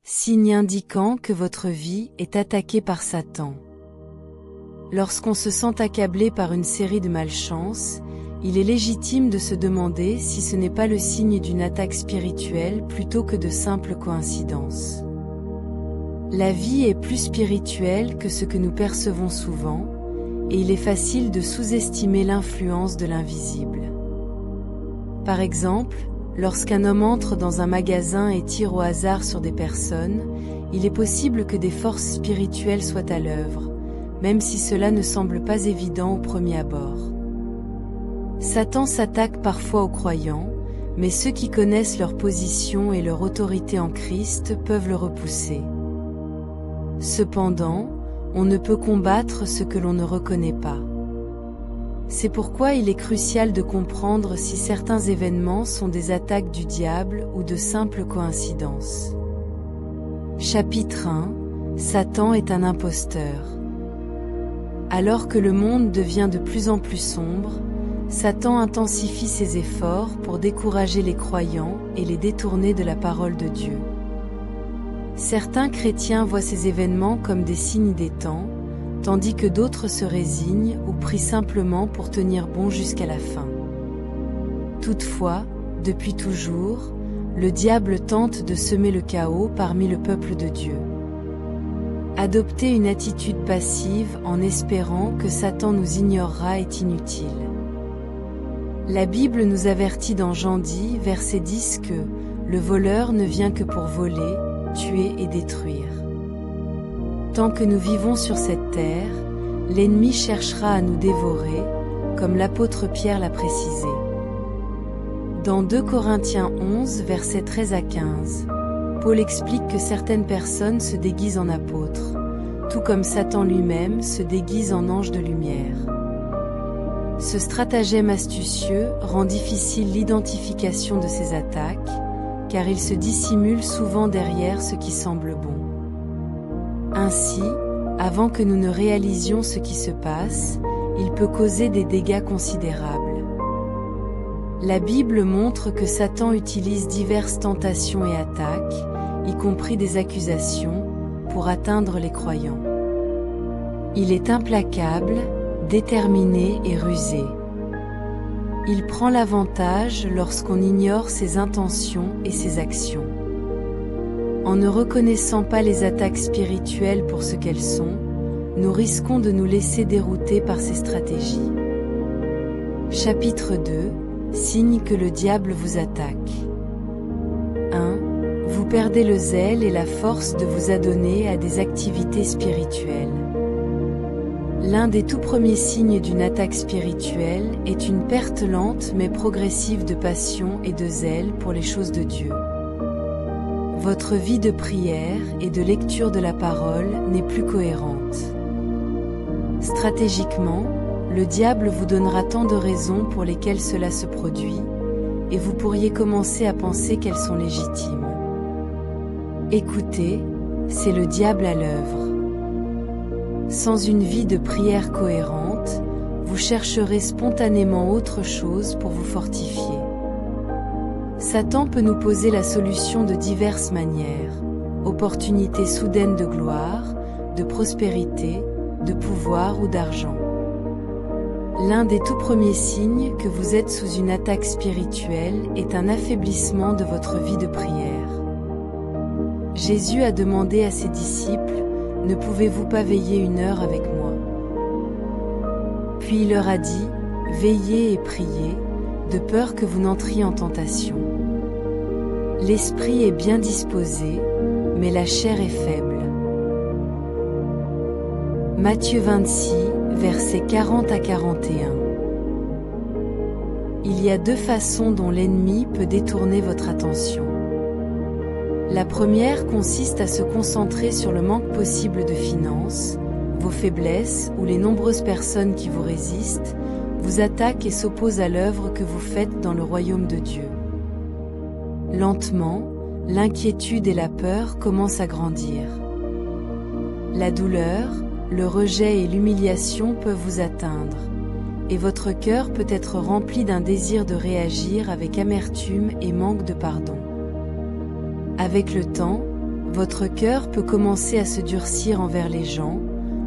signe indiquant que votre vie est attaquée par Satan. Lorsqu'on se sent accablé par une série de malchances, il est légitime de se demander si ce n'est pas le signe d'une attaque spirituelle plutôt que de simples coïncidences. La vie est plus spirituelle que ce que nous percevons souvent, et il est facile de sous-estimer l'influence de l'invisible. Par exemple, lorsqu'un homme entre dans un magasin et tire au hasard sur des personnes, il est possible que des forces spirituelles soient à l'œuvre, même si cela ne semble pas évident au premier abord. Satan s'attaque parfois aux croyants, mais ceux qui connaissent leur position et leur autorité en Christ peuvent le repousser. Cependant, on ne peut combattre ce que l'on ne reconnaît pas. C'est pourquoi il est crucial de comprendre si certains événements sont des attaques du diable ou de simples coïncidences. Chapitre 1 – Satan est un imposteur. Alors que le monde devient de plus en plus sombre, Satan intensifie ses efforts pour décourager les croyants et les détourner de la parole de Dieu. Certains chrétiens voient ces événements comme des signes des temps, tandis que d'autres se résignent ou prient simplement pour tenir bon jusqu'à la fin. Toutefois, depuis toujours, le diable tente de semer le chaos parmi le peuple de Dieu. Adopter une attitude passive en espérant que Satan nous ignorera est inutile. La Bible nous avertit dans Jean 10, verset 10 que « Le voleur ne vient que pour voler, tuer et détruire ». Tant que nous vivons sur cette terre, l'ennemi cherchera à nous dévorer, comme l'apôtre Pierre l'a précisé. Dans 2 Corinthiens 11, versets 13 à 15, Paul explique que certaines personnes se déguisent en apôtres, tout comme Satan lui-même se déguise en ange de lumière. Ce stratagème astucieux rend difficile l'identification de ces attaques, car il se dissimule souvent derrière ce qui semble bon. Ainsi, avant que nous ne réalisions ce qui se passe, il peut causer des dégâts considérables. La Bible montre que Satan utilise diverses tentations et attaques, y compris des accusations, pour atteindre les croyants. Il est implacable, déterminé et rusé. Il prend l'avantage lorsqu'on ignore ses intentions et ses actions. En ne reconnaissant pas les attaques spirituelles pour ce qu'elles sont, nous risquons de nous laisser dérouter par ces stratégies. Chapitre 2 – Signe que le diable vous attaque. 1. Vous perdez le zèle et la force de vous adonner à des activités spirituelles. L'un des tout premiers signes d'une attaque spirituelle est une perte lente mais progressive de passion et de zèle pour les choses de Dieu. Votre vie de prière et de lecture de la parole n'est plus cohérente. Stratégiquement, le diable vous donnera tant de raisons pour lesquelles cela se produit, et vous pourriez commencer à penser qu'elles sont légitimes. Écoutez, c'est le diable à l'œuvre. Sans une vie de prière cohérente, vous chercherez spontanément autre chose pour vous fortifier. Satan peut nous poser la solution de diverses manières: opportunités soudaines de gloire, de prospérité, de pouvoir ou d'argent. L'un des tout premiers signes que vous êtes sous une attaque spirituelle est un affaiblissement de votre vie de prière. Jésus a demandé à ses disciples: « Ne pouvez-vous pas veiller 1 heure avec moi ?» Puis il leur a dit: « Veillez et priez, de peur que vous n'entriez en tentation. L'esprit est bien disposé, mais la chair est faible. » Matthieu 26, versets 40 à 41. Il y a 2 façons dont l'ennemi peut détourner votre attention. La première consiste à se concentrer sur le manque possible de finances, vos faiblesses ou les nombreuses personnes qui vous résistent, vous attaquent et s'opposent à l'œuvre que vous faites dans le royaume de Dieu. Lentement, l'inquiétude et la peur commencent à grandir. La douleur, le rejet et l'humiliation peuvent vous atteindre, et votre cœur peut être rempli d'un désir de réagir avec amertume et manque de pardon. Avec le temps, votre cœur peut commencer à se durcir envers les gens,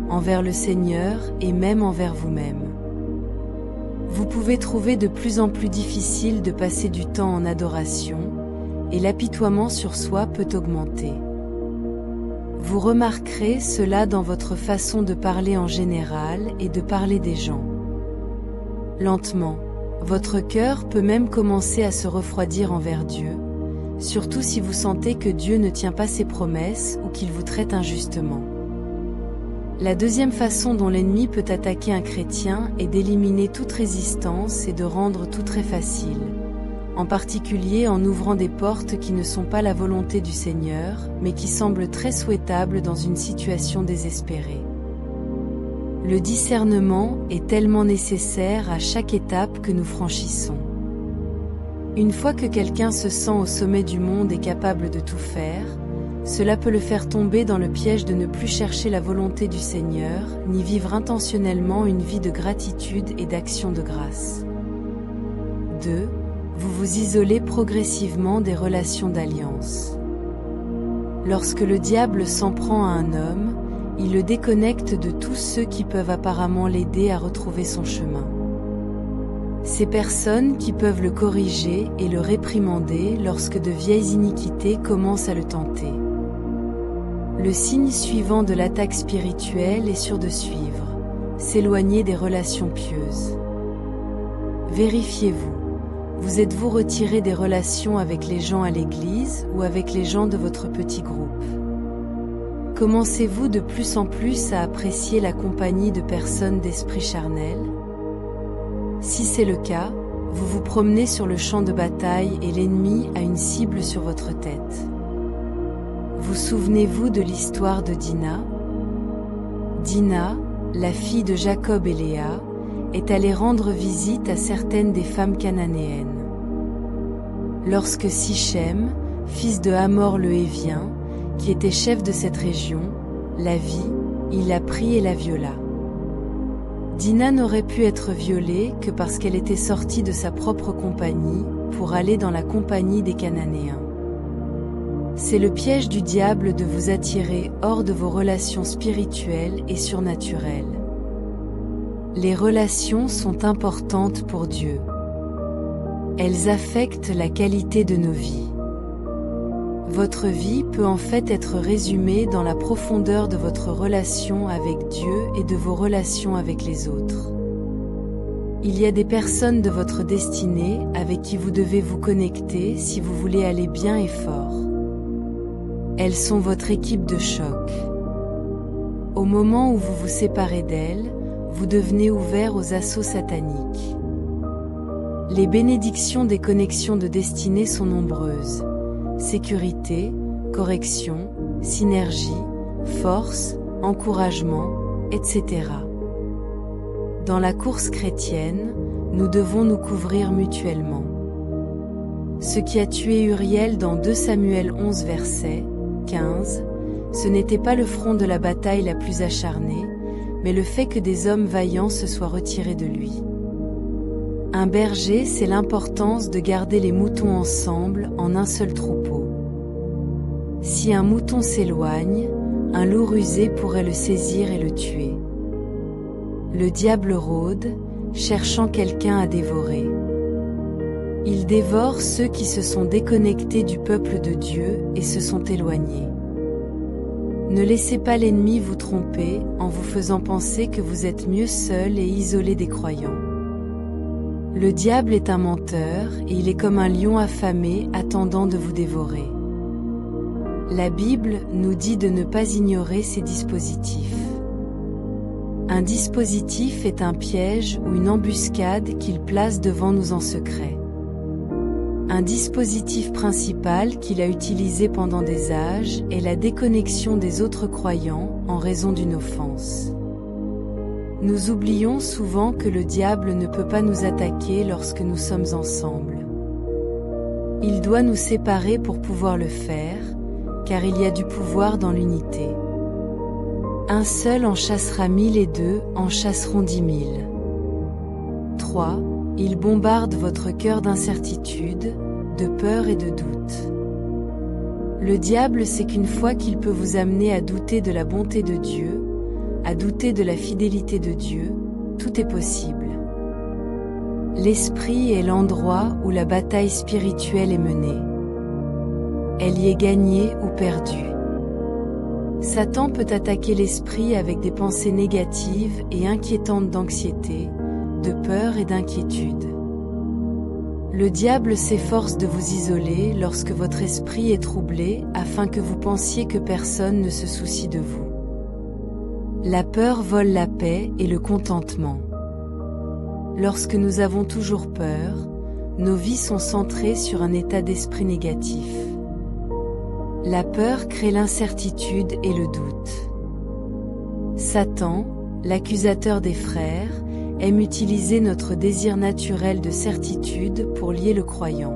envers le Seigneur et même envers vous-même. Vous pouvez trouver de plus en plus difficile de passer du temps en adoration, et l'apitoiement sur soi peut augmenter. Vous remarquerez cela dans votre façon de parler en général et de parler des gens. Lentement, votre cœur peut même commencer à se refroidir envers Dieu, surtout si vous sentez que Dieu ne tient pas ses promesses ou qu'il vous traite injustement. La deuxième façon dont l'ennemi peut attaquer un chrétien est d'éliminer toute résistance et de rendre tout très facile, en particulier en ouvrant des portes qui ne sont pas la volonté du Seigneur, mais qui semblent très souhaitables dans une situation désespérée. Le discernement est tellement nécessaire à chaque étape que nous franchissons. Une fois que quelqu'un se sent au sommet du monde et capable de tout faire, cela peut le faire tomber dans le piège de ne plus chercher la volonté du Seigneur, ni vivre intentionnellement une vie de gratitude et d'action de grâce. 2. Vous vous isolez progressivement des relations d'alliance. Lorsque le diable s'en prend à un homme, il le déconnecte de tous ceux qui peuvent apparemment l'aider à retrouver son chemin. Ces personnes qui peuvent le corriger et le réprimander lorsque de vieilles iniquités commencent à le tenter. Le signe suivant de l'attaque spirituelle est sûr de suivre: s'éloigner des relations pieuses. Vérifiez-vous. Vous êtes-vous retiré des relations avec les gens à l'église ou avec les gens de votre petit groupe? Commencez-vous de plus en plus à apprécier la compagnie de personnes d'esprit charnel? Si c'est le cas, vous vous promenez sur le champ de bataille et l'ennemi a une cible sur votre tête. Vous souvenez-vous de l'histoire de Dina? Dina, la fille de Jacob et Léa, est allée rendre visite à certaines des femmes cananéennes. Lorsque Sichem, fils de Hamor le Hévien, qui était chef de cette région, la vit, il la prit et la viola. Dina n'aurait pu être violée que parce qu'elle était sortie de sa propre compagnie pour aller dans la compagnie des Cananéens. C'est le piège du diable de vous attirer hors de vos relations spirituelles et surnaturelles. Les relations sont importantes pour Dieu. Elles affectent la qualité de nos vies. Votre vie peut en fait être résumée dans la profondeur de votre relation avec Dieu et de vos relations avec les autres. Il y a des personnes de votre destinée avec qui vous devez vous connecter si vous voulez aller bien et fort. Elles sont votre équipe de choc. Au moment où vous vous séparez d'elles, vous devenez ouvert aux assauts sataniques. Les bénédictions des connexions de destinée sont nombreuses. Sécurité, correction, synergie, force, encouragement, etc. Dans la course chrétienne, nous devons nous couvrir mutuellement. Ce qui a tué Uriel dans 2 Samuel 11 verset 15, ce n'était pas le front de la bataille la plus acharnée, mais le fait que des hommes vaillants se soient retirés de lui. Un berger sait l'importance de garder les moutons ensemble en un seul troupeau. Si un mouton s'éloigne, un loup rusé pourrait le saisir et le tuer. Le diable rôde, cherchant quelqu'un à dévorer. Il dévore ceux qui se sont déconnectés du peuple de Dieu et se sont éloignés. Ne laissez pas l'ennemi vous tromper en vous faisant penser que vous êtes mieux seul et isolé des croyants. Le diable est un menteur et il est comme un lion affamé attendant de vous dévorer. La Bible nous dit de ne pas ignorer ces dispositifs. Un dispositif est un piège ou une embuscade qu'il place devant nous en secret. Un dispositif principal qu'il a utilisé pendant des âges est la déconnexion des autres croyants en raison d'une offense. Nous oublions souvent que le diable ne peut pas nous attaquer lorsque nous sommes ensemble. Il doit nous séparer pour pouvoir le faire, car il y a du pouvoir dans l'unité. Un seul en chassera 1000 et 2 en chasseront 10 000. 3. Il bombarde votre cœur d'incertitude, de peur et de doute. Le diable sait qu'une fois qu'il peut vous amener à douter de la bonté de Dieu, à douter de la fidélité de Dieu, tout est possible. L'esprit est l'endroit où la bataille spirituelle est menée. Elle y est gagnée ou perdue. Satan peut attaquer l'esprit avec des pensées négatives et inquiétantes d'anxiété, de peur et d'inquiétude. Le diable s'efforce de vous isoler lorsque votre esprit est troublé afin que vous pensiez que personne ne se soucie de vous. La peur vole la paix et le contentement. Lorsque nous avons toujours peur, nos vies sont centrées sur un état d'esprit négatif. La peur crée l'incertitude et le doute. Satan, l'accusateur des frères, aime utiliser notre désir naturel de certitude pour lier le croyant.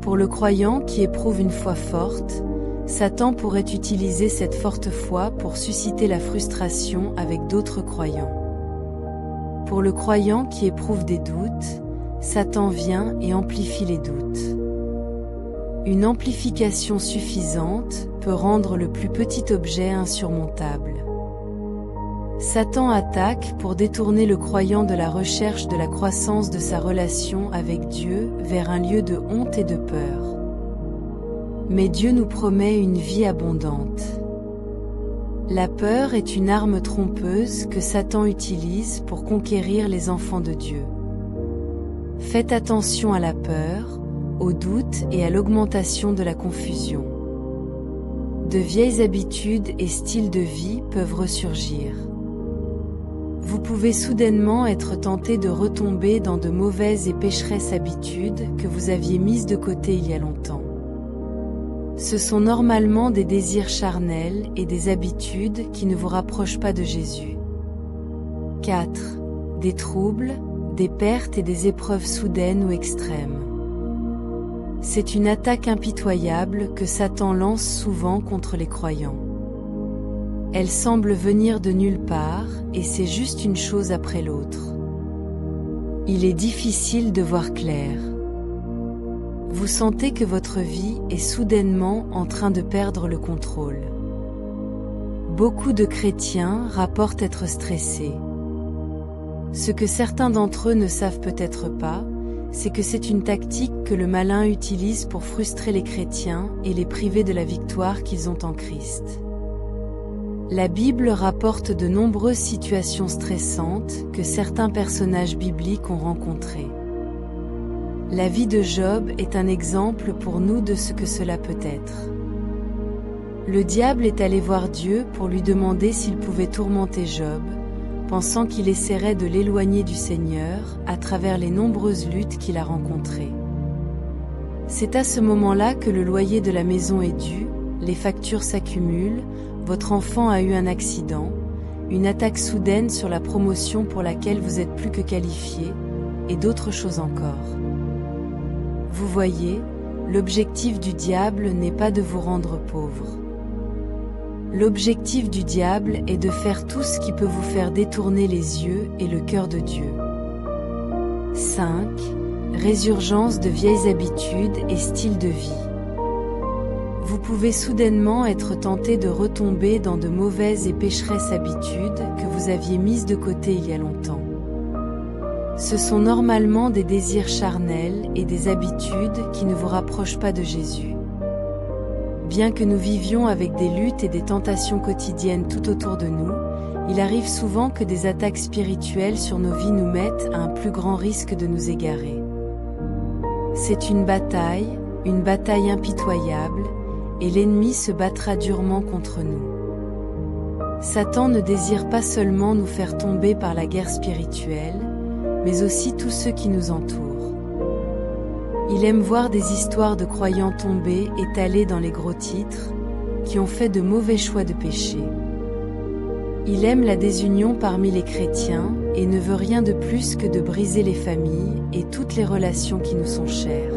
Pour le croyant qui éprouve une foi forte, Satan pourrait utiliser cette forte foi pour susciter la frustration avec d'autres croyants. Pour le croyant qui éprouve des doutes, Satan vient et amplifie les doutes. Une amplification suffisante peut rendre le plus petit objet insurmontable. Satan attaque pour détourner le croyant de la recherche de la croissance de sa relation avec Dieu vers un lieu de honte et de peur. Mais Dieu nous promet une vie abondante. La peur est une arme trompeuse que Satan utilise pour conquérir les enfants de Dieu. Faites attention à la peur, au doute et à l'augmentation de la confusion. De vieilles habitudes et styles de vie peuvent ressurgir. Vous pouvez soudainement être tenté de retomber dans de mauvaises et pécheresses habitudes que vous aviez mises de côté il y a longtemps. Ce sont normalement des désirs charnels et des habitudes qui ne vous rapprochent pas de Jésus. 4. Des troubles, des pertes et des épreuves soudaines ou extrêmes. C'est une attaque impitoyable que Satan lance souvent contre les croyants. Elle semble venir de nulle part, et c'est juste une chose après l'autre. Il est difficile de voir clair. Vous sentez que votre vie est soudainement en train de perdre le contrôle. Beaucoup de chrétiens rapportent être stressés. Ce que certains d'entre eux ne savent peut-être pas, c'est que c'est une tactique que le malin utilise pour frustrer les chrétiens et les priver de la victoire qu'ils ont en Christ. La Bible rapporte de nombreuses situations stressantes que certains personnages bibliques ont rencontrées. La vie de Job est un exemple pour nous de ce que cela peut être. Le diable est allé voir Dieu pour lui demander s'il pouvait tourmenter Job, pensant qu'il essaierait de l'éloigner du Seigneur à travers les nombreuses luttes qu'il a rencontrées. C'est à ce moment-là que le loyer de la maison est dû, les factures s'accumulent, votre enfant a eu un accident, une attaque soudaine sur la promotion pour laquelle vous êtes plus que qualifié, et d'autres choses encore. Vous voyez, l'objectif du diable n'est pas de vous rendre pauvre. L'objectif du diable est de faire tout ce qui peut vous faire détourner les yeux et le cœur de Dieu. 5. Résurgence de vieilles habitudes et styles de vie. Vous pouvez soudainement être tenté de retomber dans de mauvaises et pécheresses habitudes que vous aviez mises de côté il y a longtemps. Ce sont normalement des désirs charnels et des habitudes qui ne vous rapprochent pas de Jésus. Bien que nous vivions avec des luttes et des tentations quotidiennes tout autour de nous, il arrive souvent que des attaques spirituelles sur nos vies nous mettent à un plus grand risque de nous égarer. C'est une bataille impitoyable, et l'ennemi se battra durement contre nous. Satan ne désire pas seulement nous faire tomber par la guerre spirituelle, mais aussi tous ceux qui nous entourent. Il aime voir des histoires de croyants tombés étalées dans les gros titres, qui ont fait de mauvais choix de péché. Il aime la désunion parmi les chrétiens et ne veut rien de plus que de briser les familles et toutes les relations qui nous sont chères.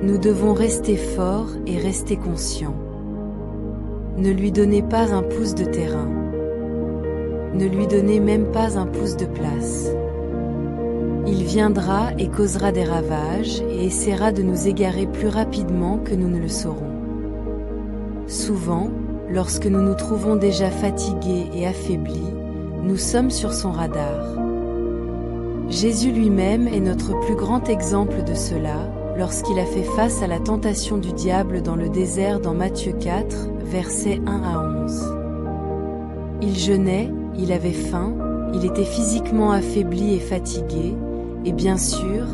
Nous devons rester forts et rester conscients. Ne lui donnez pas un pouce de terrain. Ne lui donnez même pas un pouce de place. Il viendra et causera des ravages et essaiera de nous égarer plus rapidement que nous ne le saurons. Souvent, lorsque nous nous trouvons déjà fatigués et affaiblis, nous sommes sur son radar. Jésus lui-même est notre plus grand exemple de cela, lorsqu'il a fait face à la tentation du diable dans le désert dans Matthieu 4, versets 1 à 11. Il jeûnait, il avait faim, il était physiquement affaibli et fatigué, et bien sûr,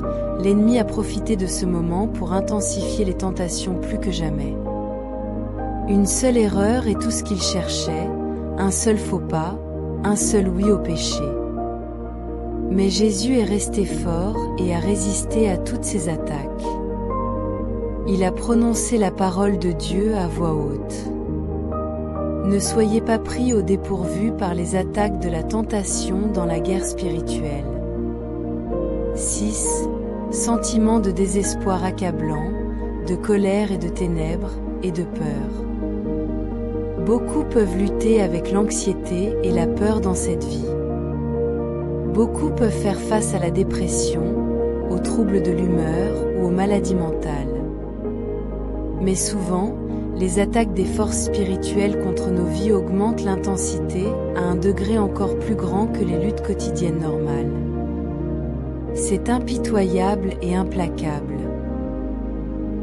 l'ennemi a profité de ce moment pour intensifier les tentations plus que jamais. Une seule erreur est tout ce qu'il cherchait, un seul faux pas, un seul oui au péché. Mais Jésus est resté fort et a résisté à toutes ces attaques. Il a prononcé la parole de Dieu à voix haute. Ne soyez pas pris au dépourvu par les attaques de la tentation dans la guerre spirituelle. 6. Sentiment de désespoir accablant, de colère et de ténèbres, et de peur. Beaucoup peuvent lutter avec l'anxiété et la peur dans cette vie. Beaucoup peuvent faire face à la dépression, aux troubles de l'humeur ou aux maladies mentales. Mais souvent, les attaques des forces spirituelles contre nos vies augmentent l'intensité à un degré encore plus grand que les luttes quotidiennes normales. C'est impitoyable et implacable.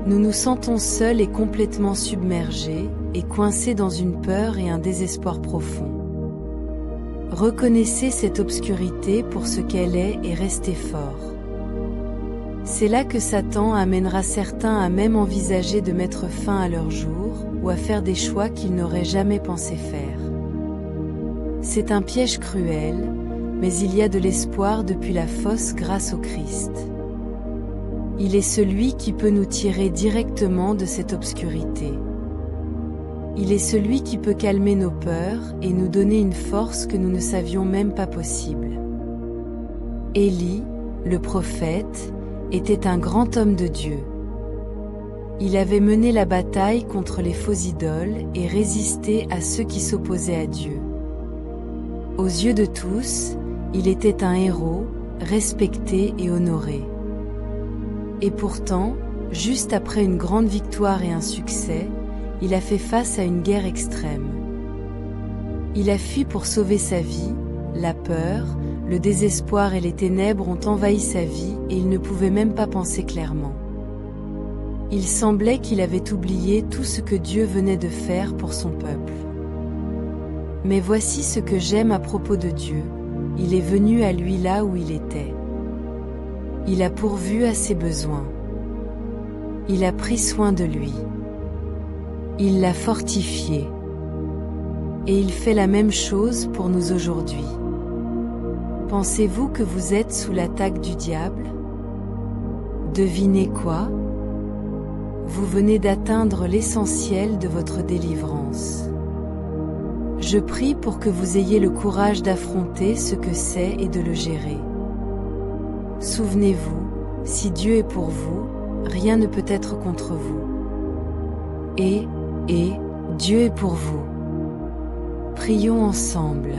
Nous nous sentons seuls et complètement submergés, et coincés dans une peur et un désespoir profond. Reconnaissez cette obscurité pour ce qu'elle est et restez fort. C'est là que Satan amènera certains à même envisager de mettre fin à leur jour, ou à faire des choix qu'ils n'auraient jamais pensé faire. C'est un piège cruel, mais il y a de l'espoir depuis la fosse grâce au Christ. Il est celui qui peut nous tirer directement de cette obscurité. Il est celui qui peut calmer nos peurs et nous donner une force que nous ne savions même pas possible. Élie, le prophète, était un grand homme de Dieu. Il avait mené la bataille contre les faux idoles et résisté à ceux qui s'opposaient à Dieu. Aux yeux de tous, il était un héros, respecté et honoré. Et pourtant, juste après une grande victoire et un succès, il a fait face à une guerre extrême. Il a fui pour sauver sa vie, la peur, le désespoir et les ténèbres ont envahi sa vie et il ne pouvait même pas penser clairement. Il semblait qu'il avait oublié tout ce que Dieu venait de faire pour son peuple. Mais voici ce que j'aime à propos de Dieu, il est venu à lui là où il était. Il a pourvu à ses besoins. Il a pris soin de lui. Il l'a fortifié. Et il fait la même chose pour nous aujourd'hui. Pensez-vous que vous êtes sous l'attaque du diable? Devinez quoi? Vous venez d'atteindre l'essentiel de votre délivrance. Je prie pour que vous ayez le courage d'affronter ce que c'est et de le gérer. Souvenez-vous, si Dieu est pour vous, rien ne peut être contre vous. Et Dieu est pour vous. Prions ensemble.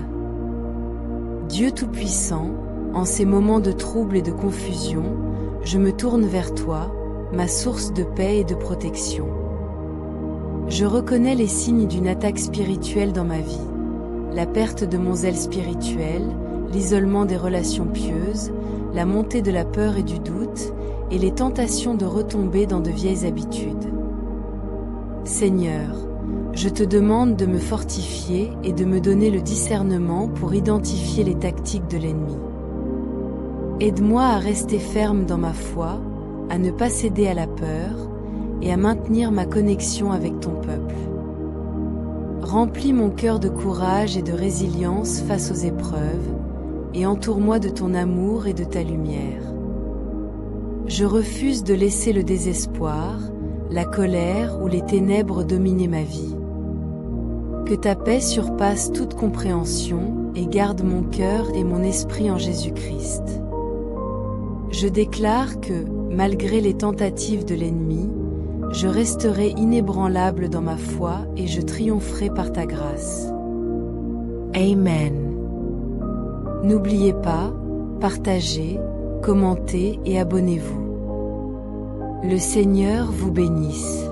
Dieu Tout-Puissant, en ces moments de trouble et de confusion, je me tourne vers toi, ma source de paix et de protection. Je reconnais les signes d'une attaque spirituelle dans ma vie, la perte de mon zèle spirituel, l'isolement des relations pieuses, la montée de la peur et du doute, et les tentations de retomber dans de vieilles habitudes. Seigneur, je te demande de me fortifier et de me donner le discernement pour identifier les tactiques de l'ennemi. Aide-moi à rester ferme dans ma foi, à ne pas céder à la peur, et à maintenir ma connexion avec ton peuple. Remplis mon cœur de courage et de résilience face aux épreuves, et entoure-moi de ton amour et de ta lumière. Je refuse de laisser le désespoir, la colère ou les ténèbres dominer ma vie. Que ta paix surpasse toute compréhension et garde mon cœur et mon esprit en Jésus-Christ. Je déclare que, malgré les tentatives de l'ennemi, je resterai inébranlable dans ma foi et je triompherai par ta grâce. Amen. N'oubliez pas, partagez, commentez et abonnez-vous. Le Seigneur vous bénisse.